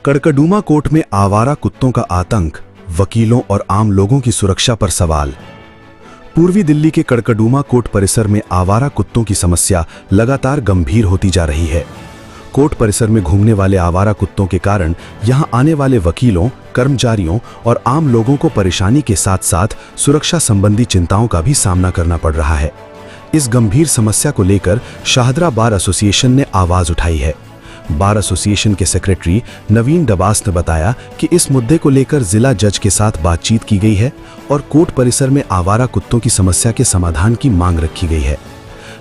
Karkardooma court में आवारा कुत्तों का आतंक, वकीलों और आम लोगों की सुरक्षा पर सवाल। पूर्वी दिल्ली के कड़कड़डूमा कोर्ट परिसर में आवारा कुत्तों की समस्या लगातार गंभीर होती जा रही है। कोर्ट परिसर में घूमने वाले आवारा कुत्तों के कारण यहां आने वाले वकीलों, कर्मचारियों और आम लोगों को परेशानी के साथ साथ सुरक्षा संबंधी चिंताओं का भी सामना करना पड़ रहा है। इस गंभीर समस्या को लेकर शाहदरा बार एसोसिएशन ने आवाज उठाई है। बार एसोसिएशन के सेक्रेटरी नवीन डबास ने बताया कि इस मुद्दे को लेकर जिला जज के साथ बातचीत की गई है और कोर्ट परिसर में आवारा कुत्तों की समस्या के समाधान की मांग रखी गई है।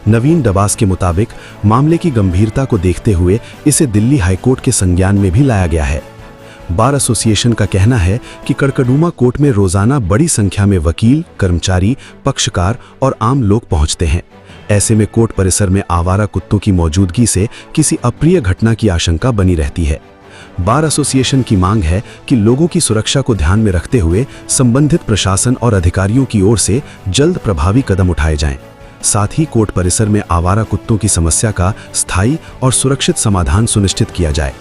नवीन डबास के मुताबिक मामले की गंभीरता को देखते हुए इसे दिल्ली हाईकोर्ट के संज्ञान में भी लाया गया है। बार एसोसिएशन का कहना है कि कड़कड़डूमा कोर्ट में रोजाना बड़ी संख्या में वकील, कर्मचारी, पक्षकार और आम लोग पहुंचते हैं। ऐसे में कोर्ट परिसर में आवारा कुत्तों की मौजूदगी से किसी अप्रिय घटना की आशंका बनी रहती है। बार एसोसिएशन की मांग है कि लोगों की सुरक्षा को ध्यान में रखते हुए संबंधित प्रशासन और अधिकारियों की ओर से जल्द प्रभावी कदम उठाए जाएं। साथ ही कोर्ट परिसर में आवारा कुत्तों की समस्या का स्थायी और सुरक्षित समाधान सुनिश्चित किया जाए।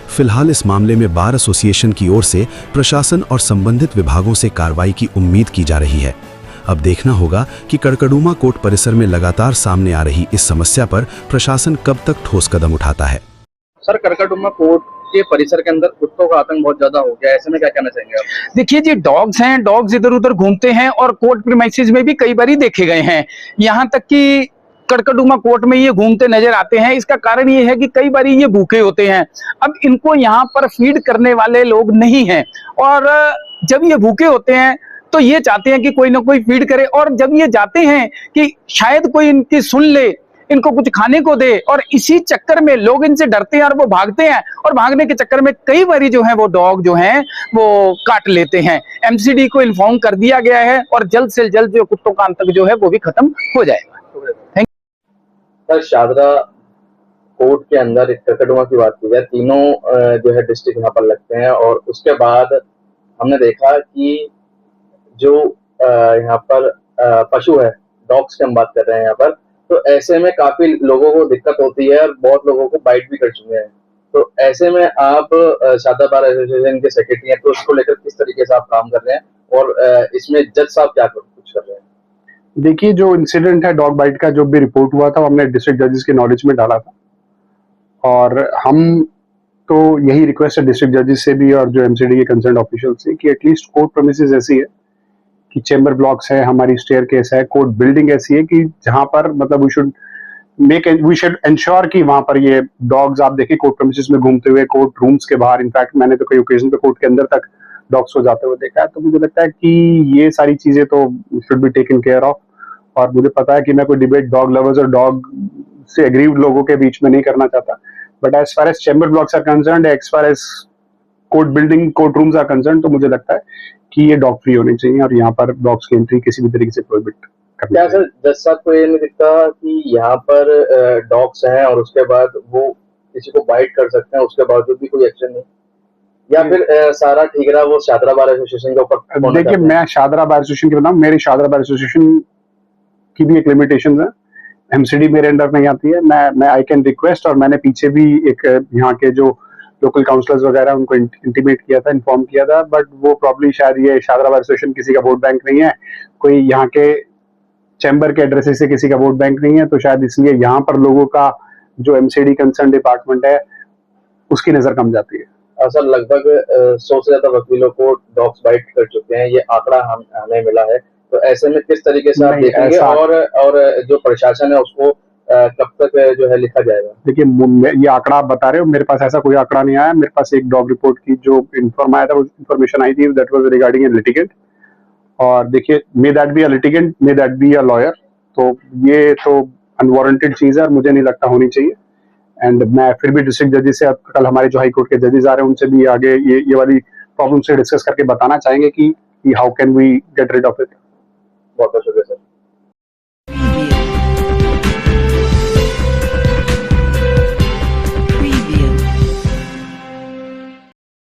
फिलहाल इस मामले में बार एसोसिएशन की ओर से प्रशासन और संबंधित विभागों से कार्रवाई की उम्मीद की जा रही है। अब देखना होगा कि कड़कड़डूमा कोर्ट परिसर में लगातार सामने आ रही इस समस्या पर प्रशासन कब तक ठोस कदम उठाता है। सर, कड़कड़डूमा कोर्ट के परिसर के अंदर कुत्तों का आतंक बहुत ज्यादा हो गया है, ऐसे में क्या कहना चाहेंगे आप? देखिए जी, डॉग्स हैं, डॉग्स इधर उधर घूमते हैं और कोर्ट प्रीमाइसेस में भी कई बार देखे गए हैं। यहाँ तक कि कड़कड़डूमा कोर्ट में ये घूमते नजर आते हैं। इसका कारण ये है कि कई बार ये भूखे होते हैं। अब इनको यहाँ पर फीड करने वाले लोग नहीं हैं और जब ये भूखे होते हैं तो ये चाहते हैं कि कोई ना कोई फीड करे, और जब ये जाते हैं कि शायद कोई इनकी सुन ले, इनको कुछ खाने को दे, और इसी चक्कर में लोग इनसे डरते हैं और वो भागते हैं, और भागने के चक्कर में कई बारी जो है वो डॉग जो हैं वो काट लेते हैं। एमसीडी को इन्फॉर्म कर दिया गया है और जल्द से जल्द जो कुत्तों का आतंक जो है वो भी खत्म हो जाएगा। सर, शाहदरा कोर्ट के अंदर कड़कड़डूमा की बात की जाए, तीनों जो है डिस्ट्रिक्ट यहाँ पर लगते हैं, और उसके बाद हमने देखा कि जो यहाँ पर पशु है, डॉग्स की हम बात कर रहे हैं यहाँ पर, तो ऐसे में काफी लोगों को दिक्कत होती है और बहुत लोगों को बाइट भी कर चुके हैं। तो ऐसे में आप शाहदरा बार एसोसिएशन के सेक्रेटरी हैं, तो उसको लेकर किस तरीके से आप काम कर रहे हैं और इसमें जज साहब क्या कुछ कर रहे हैं? देखिए, जो इंसिडेंट है डॉग बाइट का, जो भी रिपोर्ट हुआ था, वो हमने डिस्ट्रिक्ट जजेस के नॉलेज में डाला था, और हम तो यही रिक्वेस्ट है डिस्ट्रिक्ट जजेस से भी और जो एमसीडी के कंसर्न ऑफिशियल से कि एटलीस्ट कोर्ट प्रेमिसेस ऐसी है कि चेंबर ब्लॉक्स है, हमारी स्टेयरकेस है, कोर्ट बिल्डिंग ऐसी है कि जहां पर मतलब वी शुड एंश्योर कि वहां पर ये डॉग्स आप देखें कोर्ट प्रेमिसेस में घूमते हुए, कोर्ट रूम्स के बाहर। इनफैक्ट मैंने तो कई ओकेजन पे कोर्ट के अंदर तक डॉग्स को जाते हुए देखा है। तो मुझे लगता है कि ये सारी चीजें तो should be taken care of. और मुझे पता है कि मैं कोई डिबेट डॉग लवर्स और डॉग से एग्रीव्ड लोगों के बीच में नहीं करना चाहता, but as far as chamber blocks are concerned, as far as court building, court rooms are concerned, तो मुझे लगता है कि ये डॉग फ्री होने चाहिए और यहाँ पर डॉग्स की एंट्री किसी भी तरीके से प्रोहिबिट करना क्या सर, जज साहब को ये नहीं दिखता कि यहाँ पर डॉग्स हैं और उसके बाद वो किसी को बाइट कर सकते हैं, उसके बावजूद भी कोई एक्शन नहीं, या फिर सारा ठीक रहा वो शाहदरा बार एसोसिएशन के ऊपर? देखिए, मैं शाहदरा बार एसोसिएशन की बताऊं, मेरी शाहदरा बार एसोसिएशन की भी एक लिमिटेशन है। एमसीडी मेरे अंडर नहीं आती है। मैं आई कैन रिक्वेस्ट, और मैंने पीछे भी एक यहाँ के जो लोकल काउंसलर्स वगैरह उनको इंटीमेट किया था, इन्फॉर्म किया था, बट वो प्रॉब्ली शायद ये शाहदरा बार एसोसिएशन किसी का वोट बैंक नहीं है, कोई यहाँ के चैम्बर के एड्रेसेस से किसी का वोट बैंक नहीं है, तो शायद इसलिए यहाँ पर लोगों का जो एमसीडी कंसर्न डिपार्टमेंट है उसकी नजर कम जाती है। सर, लगभग 100 से ज्यादा वकीलों को डॉग्स बाइट कर चुके हैं, ये आंकड़ा हमें मिला है। तो ऐसे में किस तरीके से आप देखेंगे और जो प्रशासन है उसको कब तक जो है लिखा जाएगा? देखिए, ये आंकड़ा आप बता रहे हो, मेरे पास ऐसा कोई आंकड़ा नहीं आया। मेरे पास एक डॉग रिपोर्ट की जो इन्फॉर्मेशन आई थी, that was regarding a litigant. और देखिए, may that be a litigant, may that be a lawyer, तो ये तो अनवारंटेड चीज है और मुझे नहीं लगता होनी चाहिए। एंड मैं फिर भी डिस्ट्रिक्ट जजेस से, कल हमारे जो हाई कोर्ट के जजेस आ रहे हैं उनसे भी आगे ये वाली प्रॉब्लम से डिस्कस करके बताना चाहेंगे कि how can we get rid of it. बहुत बहुत शुक्रिया सर।